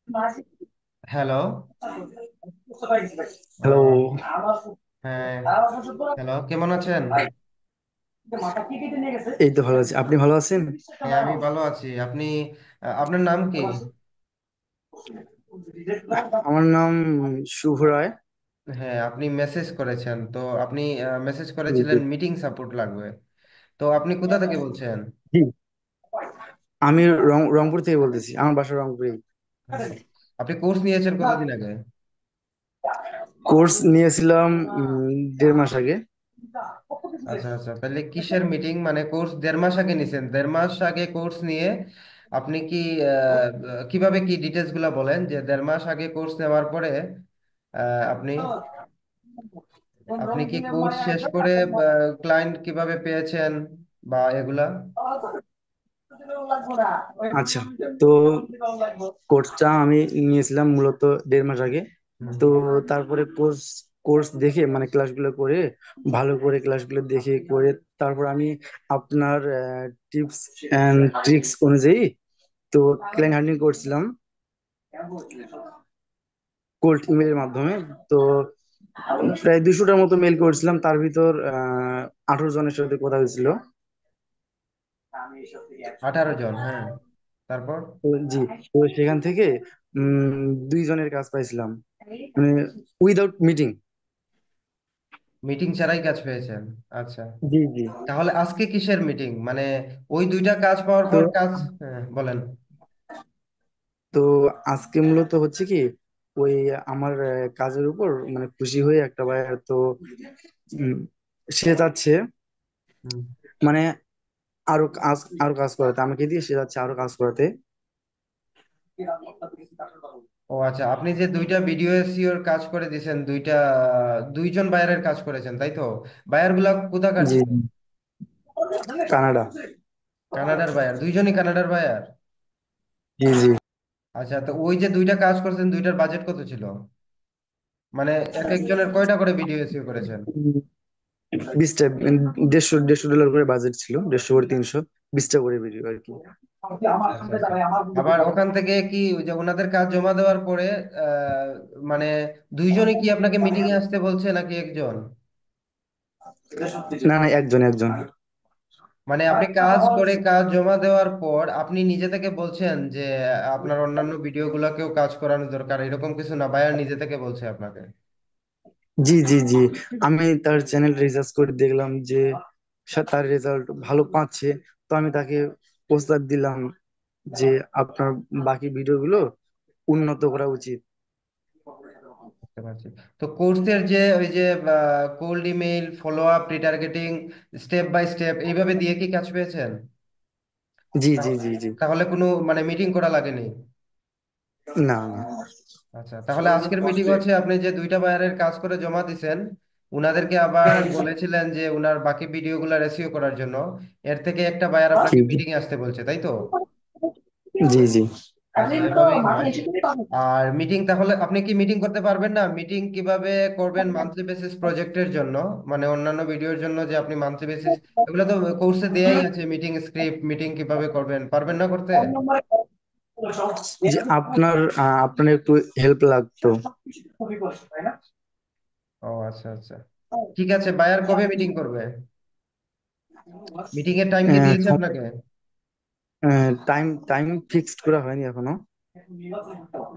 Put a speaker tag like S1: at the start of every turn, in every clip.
S1: Hello.
S2: Hello.
S1: আহ, হ্যাঁ, hello, কেমন আছেন?
S2: এই তো ভালো আছি, আপনি ভালো আছেন?
S1: হ্যাঁ, আমি ভালো আছি। আপনি আপনার নাম কি?
S2: আমার নাম শুভ রায়।
S1: হ্যাঁ, আপনি মেসেজ করেছেন তো। আপনি মেসেজ
S2: জি জি।
S1: করেছিলেন মিটিং সাপোর্ট লাগবে। তো আপনি কোথা থেকে বলছেন?
S2: জি, আমি রংপুর থেকে বলতেছি, আমার বাসা রংপুরেই।
S1: আচ্ছা, আপনি কোর্স নিয়েছেন কতদিন আগে?
S2: কোর্স নিয়েছিলাম 1.5 মাস আগে।
S1: আচ্ছা আচ্ছা, তাহলে কিসের মিটিং, মানে কোর্স 1.5 মাস আগে নিছেন? 1.5 মাস আগে কোর্স নিয়ে আপনি কি কিভাবে কি ডিটেলস গুলা বলেন, যে 1.5 মাস আগে কোর্স নেওয়ার পরে আপনি আপনি কি কোর্স শেষ করে ক্লায়েন্ট কিভাবে পেয়েছেন বা এগুলা?
S2: আচ্ছা, তো কোর্সটা আমি নিয়েছিলাম মূলত 1.5 মাস আগে।
S1: হুম।
S2: তো তারপরে কোর্স কোর্স দেখে মানে ক্লাসগুলো করে, ভালো করে ক্লাসগুলো দেখে করে, তারপর আমি আপনার টিপস অ্যান্ড ট্রিক্স অনুযায়ী তো ক্লায়েন্ট হ্যান্ডলিং করছিলাম কোল্ড ইমেলের মাধ্যমে। তো প্রায় 200টার মতো মেল করেছিলাম, তার ভিতর 18 জনের সাথে কথা হয়েছিল।
S1: 18 জন, হ্যাঁ। তারপর
S2: তো জি, তো সেখান থেকে 2 জনের কাজ পাইছিলাম, মানে উইদাউট মিটিং।
S1: মিটিং ছাড়াই কাজ পেয়েছেন? আচ্ছা,
S2: জি জি।
S1: তাহলে আজকে কিসের মিটিং, মানে ওই দুইটা কাজ পাওয়ার
S2: তো
S1: পর কাজ? হ্যাঁ, বলেন।
S2: তো আজকে মূলত হচ্ছে কি, ওই আমার কাজের উপর মানে খুশি হয়ে একটা ভাইয়ার তো উম, সে চাচ্ছে
S1: হুম।
S2: মানে আরো কাজ করাতে, আমাকে দিয়ে সে যাচ্ছে আরো কাজ করাতে।
S1: ও আচ্ছা, আপনি যে দুইটা ভিডিও এসইওর কাজ করে দিয়েছেন, দুইজন বায়ারের কাজ করেছেন, তাই তো? বায়ার গুলা কোথাকার
S2: জি
S1: ছিল?
S2: জি। কানাডা।
S1: কানাডার বায়ার, দুইজনই কানাডার বায়ার?
S2: জি জি।
S1: আচ্ছা, তো ওই যে দুইটা কাজ করছেন, দুইটার বাজেট কত ছিল? মানে এক একজনের কয়টা করে ভিডিও এসইও করেছেন?
S2: 20টা, 150 150 ডলার করে বাজেট ছিল, 150 করে 300, 20টা করে ভিডিও আর কি।
S1: আচ্ছা আচ্ছা। আবার ওখান থেকে কি ওই যে ওনাদের কাজ জমা দেওয়ার পরে আহ, মানে দুইজনে কি আপনাকে মিটিং এ আসতে বলছে নাকি একজন?
S2: না না, একজন একজন।
S1: মানে আপনি কাজ করে কাজ জমা দেওয়ার পর আপনি নিজে থেকে বলছেন যে আপনার অন্যান্য ভিডিও গুলাকেও কাজ করানো দরকার, এরকম কিছু না, বায়ার নিজে থেকে বলছে আপনাকে?
S2: জি জি জি। আমি তার চ্যানেল রিসার্চ করে দেখলাম যে তার রেজাল্ট ভালো পাচ্ছে। তো আমি তাকে প্রস্তাব দিলাম যে আপনার বাকি ভিডিওগুলো উন্নত করা উচিত।
S1: বুঝতে পারছি। তো কোর্সের যে ওই যে cold email follow up retargeting step by step এইভাবে দিয়ে কি কাজ পেয়েছেন?
S2: জি জি
S1: তাহ-
S2: জি জি।
S1: তাহলে কোনো মানে মিটিং করা লাগেনি?
S2: না না।
S1: আচ্ছা, তাহলে আজকের মিটিং হচ্ছে আপনি যে দুইটা বায়ারের কাজ করে জমা দিছেন, উনাদেরকে আবার বলেছিলেন যে উনার বাকি ভিডিওগুলো রেসিও করার জন্য। এর থেকে একটা বায়ার আপনাকে
S2: ঠিক।
S1: মিটিং এ আসতে বলছে, তাই তো?
S2: জি জি।
S1: আচ্ছা, এভাবেই হয়। আর মিটিং, তাহলে আপনি কি মিটিং করতে পারবেন না? মিটিং কিভাবে করবেন মান্থলি বেসিস প্রজেক্টের জন্য, মানে অন্যান্য ভিডিওর জন্য যে আপনি মান্থলি বেসিস, এগুলো তো কোর্সে দেয়াই আছে, মিটিং স্ক্রিপ্ট, মিটিং কিভাবে করবেন, পারবেন না করতে?
S2: যে আপনার একটু হেল্প লাগতো।
S1: ও আচ্ছা আচ্ছা, ঠিক আছে। বায়ার কবে মিটিং করবে? মিটিং এর টাইম কি দিয়েছে আপনাকে?
S2: টাইম টাইম ফিক্সড করা হয়নি এখনো।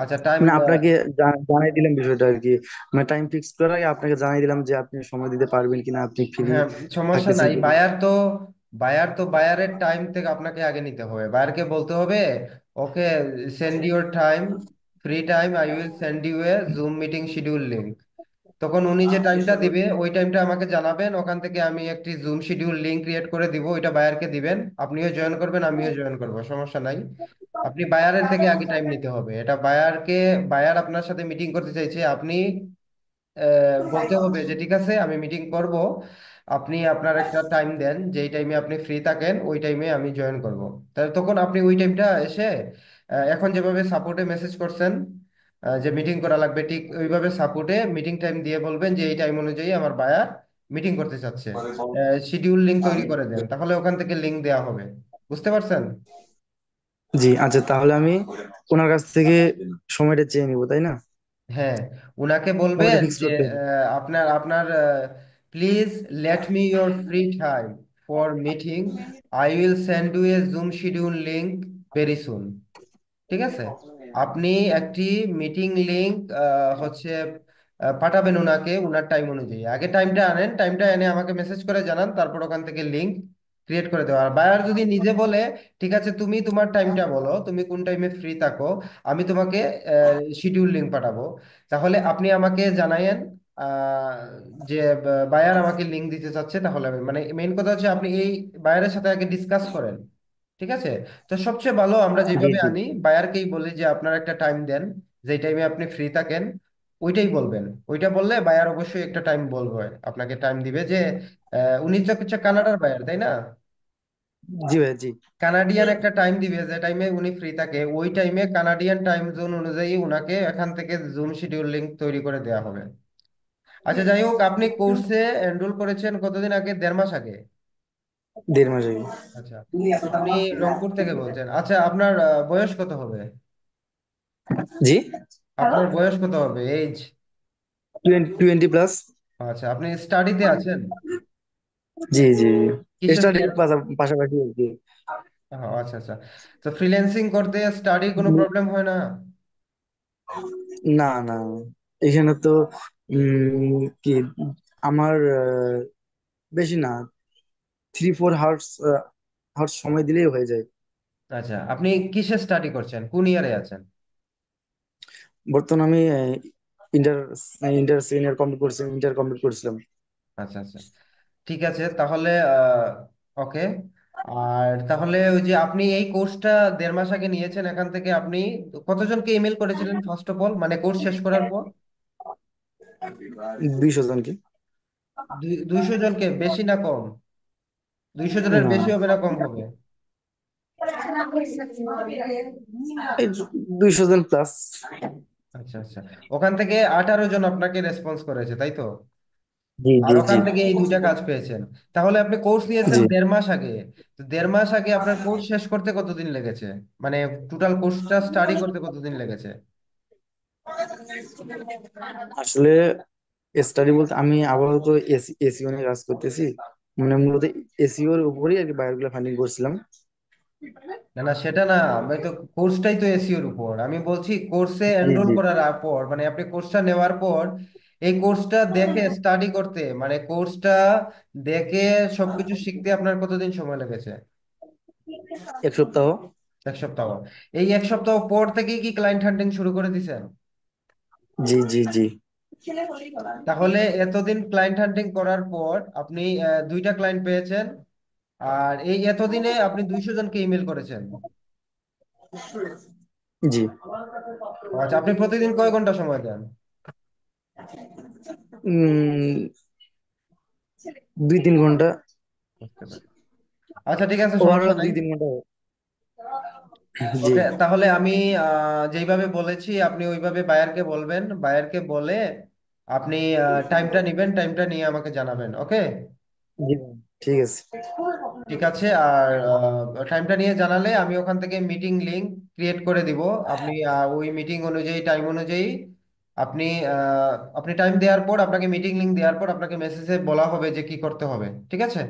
S1: আচ্ছা, টাইম।
S2: মানে আপনাকে জানাই দিলাম বিষয়টা আর কি। মানে টাইম ফিক্স করার আগে আপনাকে জানাই দিলাম যে আপনি সময় দিতে পারবেন কিনা, আপনি ফ্রি
S1: হ্যাঁ, সমস্যা
S2: থাকতেছেন
S1: নাই।
S2: কিনা।
S1: বায়ার তো বায়ারের টাইম থেকে আপনাকে আগে নিতে হবে। বায়ারকে বলতে হবে, okay, send your time, free time, I will send you a zoom meeting schedule link. তখন উনি যে টাইমটা দিবে ওই টাইমটা আমাকে জানাবেন, ওখান থেকে আমি একটি জুম শিডিউল লিংক ক্রিয়েট করে দিব, ওইটা বায়ারকে দিবেন, আপনিও জয়েন করবেন, আমিও জয়েন করব, সমস্যা নাই। আপনি বায়ারের থেকে আগে টাইম নিতে হবে, এটা বায়ারকে। বায়ার আপনার সাথে মিটিং করতে চাইছে, আপনি বলতে হবে যে ঠিক আছে, আমি মিটিং করব, আপনি আপনার একটা টাইম দেন, যেই টাইমে আপনি ফ্রি থাকেন ওই টাইমে আমি জয়েন করব। তাহলে তখন আপনি ওই টাইমটা এসে এখন যেভাবে সাপোর্টে মেসেজ করছেন যে মিটিং করা লাগবে, ঠিক ওইভাবে সাপোর্টে মিটিং টাইম দিয়ে বলবেন যে এই টাইম অনুযায়ী আমার বায়ার মিটিং করতে চাচ্ছে, শিডিউল লিংক তৈরি করে দেন, তাহলে ওখান থেকে লিংক দেওয়া হবে। বুঝতে পারছেন?
S2: জি আচ্ছা, তাহলে আমি ওনার কাছ থেকে সময়টা চেয়ে নিবো, তাই না?
S1: হ্যাঁ, উনাকে
S2: সময়টা
S1: বলবেন
S2: ফিক্স
S1: যে
S2: করতে হবে।
S1: আপনার আপনার please let me your free time for meeting, I will send you a Zoom schedule link very soon. ঠিক আছে, আপনি একটি মিটিং লিংক হচ্ছে পাঠাবেন ওনাকে ওনার টাইম অনুযায়ী। আগে টাইমটা আনেন, টাইমটা এনে আমাকে মেসেজ করে জানান, তারপর ওখান থেকে লিংক ক্রিয়েট করে দেওয়া। আর বায়ার যদি নিজে বলে ঠিক আছে তুমি তোমার টাইমটা বলো, তুমি কোন টাইমে ফ্রি থাকো, আমি তোমাকে শিডিউল লিংক পাঠাবো, তাহলে আপনি আমাকে জানায়েন আহ, যে বায়ার আমাকে লিংক দিতে চাচ্ছে, তাহলে মানে মেইন কথা হচ্ছে আপনি এই বায়ারের সাথে আগে ডিসকাস করেন। ঠিক আছে, তো সবচেয়ে ভালো আমরা
S2: জি
S1: যেভাবে
S2: জি
S1: আনি, বায়ারকেই বলি যে আপনার একটা টাইম দেন, যেই টাইমে আপনি ফ্রি থাকেন ওইটাই বলবেন। ওইটা বললে বায়ার অবশ্যই একটা টাইম বলবে, আপনাকে টাইম দিবে যে উনি তো হচ্ছে কানাডার বায়ার তাই না,
S2: জি ভাই, জি।
S1: কানাডিয়ান একটা টাইম দিবে যে টাইমে উনি ফ্রি থাকে, ওই টাইমে কানাডিয়ান টাইম জোন অনুযায়ী উনাকে এখান থেকে জুম শিডিউল লিংক তৈরি করে দেওয়া হবে। আচ্ছা যাই হোক, আপনি কোর্সে এনরোল করেছেন কতদিন আগে? 1.5 মাস আগে?
S2: 1.5 মাস আগে।
S1: আচ্ছা, আপনি রংপুর থেকে বলছেন। আচ্ছা, আপনার বয়স কত হবে?
S2: জি।
S1: আপনার বয়স কত হবে, এইজ?
S2: 20 প্লাস।
S1: আচ্ছা, আপনি স্টাডিতে আছেন?
S2: জি জি।
S1: কিসে
S2: স্টাডির পাশাপাশি আর কি।
S1: আচ্ছা আচ্ছা, তো ফ্রিল্যান্সিং করতে স্টাডি কোনো প্রবলেম হয় না?
S2: না না, এখানে তো কি আমার বেশি না, 3-4 হার্স হার্স সময় দিলেই হয়ে যায়।
S1: আচ্ছা, আপনি কিসে স্টাডি করছেন, কোন ইয়ারে আছেন?
S2: বর্তমানে আমি ইন্টার ইন্টার সিনিয়র কমপ্লিট করছি, ইন্টার কমপ্লিট করছিলাম।
S1: আচ্ছা আচ্ছা, ঠিক আছে তাহলে ওকে। আর তাহলে ওই যে আপনি এই কোর্সটা 1.5 মাস আগে নিয়েছেন, এখান থেকে আপনি কতজনকে ইমেল করেছিলেন ফার্স্ট অফ অল, মানে কোর্স শেষ করার পর?
S2: 200 জনকে।
S1: 200 জনকে? বেশি না কম? 200 জনের
S2: না,
S1: বেশি হবে না কম হবে?
S2: এই 200 জন প্লাস।
S1: আচ্ছা আচ্ছা, ওখান থেকে 18 জন আপনাকে রেসপন্স করেছে তাই তো?
S2: জি
S1: আর
S2: জি জি
S1: ওখান থেকে এই দুইটা কাজ পেয়েছেন। তাহলে আপনি কোর্স নিয়েছেন
S2: জি।
S1: 1.5 মাস আগে, তো 1.5 মাস আগে আপনার কোর্স শেষ করতে কতদিন লেগেছে, মানে টোটাল কোর্সটা স্টাডি করতে কতদিন লেগেছে?
S2: আসলে স্টাডি বলতে আমি আপাতত এসিও নিয়ে কাজ করতেছি, মানে মূলত এসিওর উপরেই আর কি বায়োগুলো ফান্ডিং করছিলাম।
S1: না না, সেটা না, আমি তো কোর্সটাই তো এসইওর উপর আমি বলছি। কোর্সে
S2: জি
S1: এনরোল
S2: জি।
S1: করার পর মানে আপনি কোর্সটা নেওয়ার পর এই কোর্সটা দেখে স্টাডি করতে, মানে কোর্সটা দেখে সবকিছু শিখতে আপনার কতদিন সময় লেগেছে?
S2: 1 সপ্তাহ।
S1: 1 সপ্তাহ? এই 1 সপ্তাহ পর থেকেই কি ক্লায়েন্ট হান্টিং শুরু করে দিছেন?
S2: জি জি জি
S1: তাহলে এতদিন ক্লায়েন্ট হান্টিং করার পর আপনি দুইটা ক্লায়েন্ট পেয়েছেন, আর এই এতদিনে আপনি 200 জনকে ইমেল করেছেন।
S2: জি।
S1: আচ্ছা, আপনি প্রতিদিন কয় ঘন্টা সময় দেন?
S2: উম 2-3 ঘন্টা।
S1: বুঝতে পারি। আচ্ছা ঠিক আছে, সমস্যা
S2: ওভারঅল
S1: নাই।
S2: 2-3 ঘন্টা। জি
S1: ওকে, তাহলে আমি যেইভাবে বলেছি আপনি ওইভাবে বায়ারকে বলবেন, বায়ারকে বলে আপনি টাইমটা নেবেন, টাইমটা নিয়ে আমাকে জানাবেন। ওকে,
S2: জি। ঠিক আছে।
S1: ঠিক আছে। আর টাইমটা নিয়ে জানালে আমি ওখান থেকে মিটিং লিংক ক্রিয়েট করে দিব। আপনি ওই মিটিং অনুযায়ী টাইম অনুযায়ী আপনি আপনি টাইম দেওয়ার পর, আপনাকে মিটিং লিংক দেওয়ার পর আপনাকে মেসেজে বলা হবে যে কি করতে হবে। ঠিক আছে।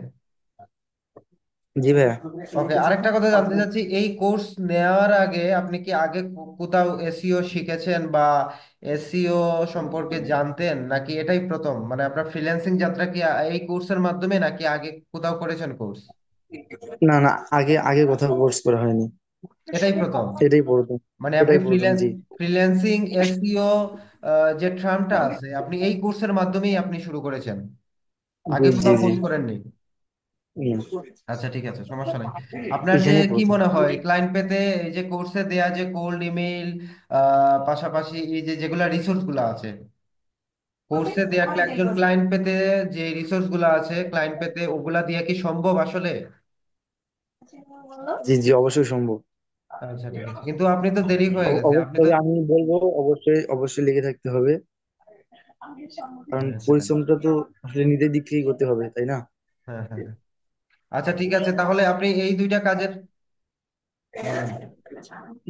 S2: জি ভাইয়া।
S1: ওকে, আরেকটা কথা জানতে চাচ্ছি, এই কোর্স নেওয়ার আগে আপনি কি আগে কোথাও এসইও শিখেছেন বা এসইও সম্পর্কে জানতেন, নাকি এটাই প্রথম, মানে আপনার ফ্রিল্যান্সিং যাত্রা কি এই কোর্সের মাধ্যমে, নাকি আগে কোথাও করেছেন কোর্স?
S2: না না, আগে আগে কোথাও কোর্স করা হয়নি।
S1: এটাই প্রথম?
S2: এটাই প্রথম।
S1: মানে আপনি
S2: এটাই প্রথম, জি।
S1: ফ্রিল্যান্সিং এসইও যে টার্মটা আছে, আপনি এই কোর্সের মাধ্যমেই আপনি শুরু করেছেন,
S2: জি
S1: আগে
S2: জি
S1: কোথাও
S2: জি।
S1: কোর্স করেননি?
S2: হুম।
S1: আচ্ছা ঠিক আছে, সমস্যা নাই। আপনার যে
S2: এখানে
S1: কি
S2: প্রথম।
S1: মনে হয় ক্লায়েন্ট পেতে এই যে কোর্সে দেয়া যে কোল্ড ইমেল পাশাপাশি এই যে যেগুলা রিসোর্স গুলা আছে, কোর্সে দেয়া একজন ক্লায়েন্ট পেতে যে রিসোর্স গুলা আছে ক্লায়েন্ট পেতে, ওগুলা দিয়ে কি সম্ভব আসলে?
S2: জি জি, অবশ্যই সম্ভব।
S1: আচ্ছা ঠিক আছে, কিন্তু আপনি তো দেরি হয়ে গেছে, আপনি তো।
S2: তবে আমি বলবো অবশ্যই অবশ্যই লেগে থাকতে হবে, কারণ
S1: হ্যাঁ সেটাই।
S2: পরিশ্রমটা তো আসলে নিজের দিক থেকেই করতে হবে, তাই না?
S1: হ্যাঁ হ্যাঁ হ্যাঁ। আচ্ছা ঠিক আছে, তাহলে আপনি এই দুইটা কাজের বলেন।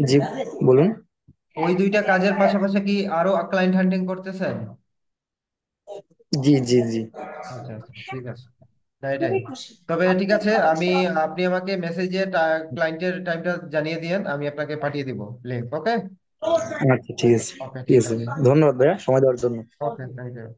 S2: জি, বলুন।
S1: ওই দুইটা কাজের পাশাপাশি কি আরো ক্লায়েন্ট হান্টিং করতেছেন?
S2: জি জি জি।
S1: আচ্ছা আচ্ছা, ঠিক আছে। না, এটাই। তবে ঠিক আছে, আপনি আমাকে মেসেজে ক্লায়েন্টের টাইমটা জানিয়ে দিয়েন, আমি আপনাকে পাঠিয়ে দিব লিঙ্ক। ওকে।
S2: আচ্ছা ঠিক আছে।
S1: ওকে,
S2: ঠিক
S1: ঠিক
S2: আছে,
S1: আছে।
S2: ধন্যবাদ ভাইয়া সময় দেওয়ার জন্য।
S1: ওকে, থ্যাংক ইউ।